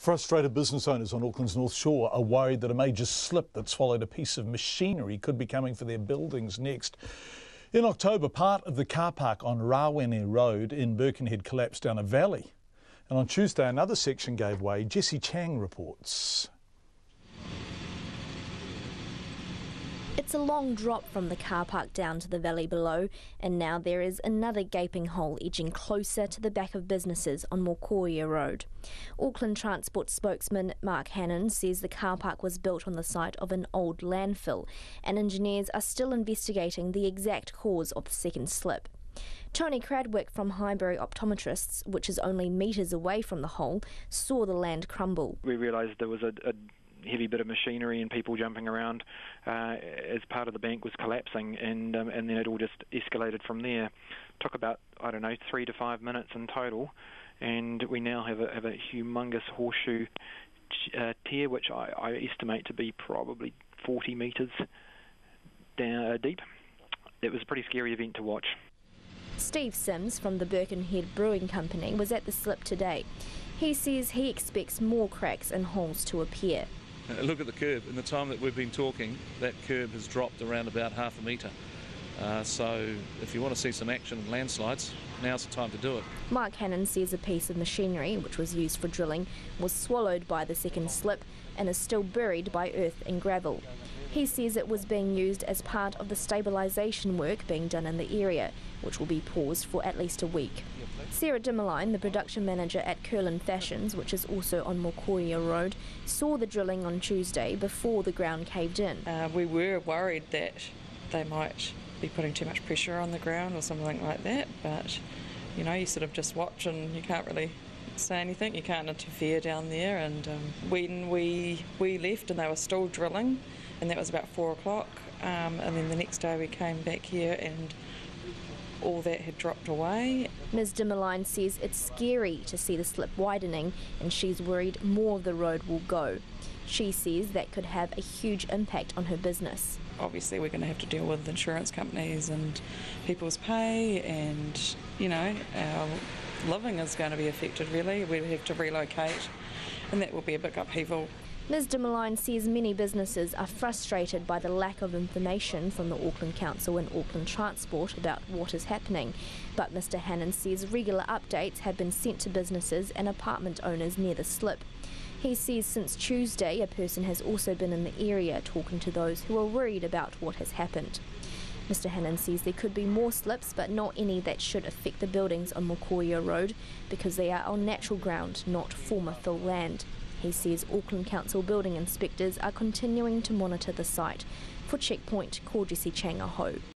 Frustrated business owners on Auckland's North Shore are worried that a major slip that swallowed a piece of machinery could be coming for their buildings next. In October, part of the car park on Rawene Road in Birkenhead collapsed down a valley. And on Tuesday, another section gave way. Jessie Chang reports. It's a long drop from the car park down to the valley below, and now there is another gaping hole edging closer to the back of businesses on Mokoia Road. Auckland Transport spokesman Mark Hannon says the car park was built on the site of an old landfill, and engineers are still investigating the exact cause of the second slip. Tony Cradwick from Highbury Optometrists, which is only metres away from the hole, saw the land crumble. We realised there was a heavy bit of machinery and people jumping around as part of the bank was collapsing, and then it all just escalated from there. Took about, 3 to 5 minutes in total, and we now have a humongous horseshoe tear, which I estimate to be probably 40 metres down deep. It was a pretty scary event to watch. Steve Sims from the Birkenhead Brewing Company was at the slip today. He says he expects more cracks and holes to appear. Look at the curb. In the time that we've been talking, that curb has dropped around about half a metre. So if you want to see some action in landslides, now's the time to do it. Mark Hannon says a piece of machinery, which was used for drilling, was swallowed by the second slip and is still buried by earth and gravel. He says it was being used as part of the stabilisation work being done in the area, which will be paused for at least a week. Sarah Dimmerline, the production manager at Curlin Fashions, which is also on Mokoia Road, saw the drilling on Tuesday before the ground caved in. We were worried that they might be putting too much pressure on the ground or something like that, but you sort of just watch and you can't really say anything, you can't interfere down there. And when we left and they were still drilling, and that was about 4 o'clock, and then the next day we came back here and all that had dropped away. Ms Dimmerline says it's scary to see the slip widening, and she's worried more of the road will go. She says that could have a huge impact on her business. Obviously we're going to have to deal with insurance companies and people's pay, and our living is going to be affected really. We have to relocate, and that will be a big upheaval. Ms Dimmerline says many businesses are frustrated by the lack of information from the Auckland Council and Auckland Transport about what is happening, but Mr Hannon says regular updates have been sent to businesses and apartment owners near the slip. He says since Tuesday a person has also been in the area talking to those who are worried about what has happened. Mr Hannon says there could be more slips, but not any that should affect the buildings on Mokoia Road because they are on natural ground, not former fill land. He says Auckland Council building inspectors are continuing to monitor the site. For Checkpoint, call Jessie Chang.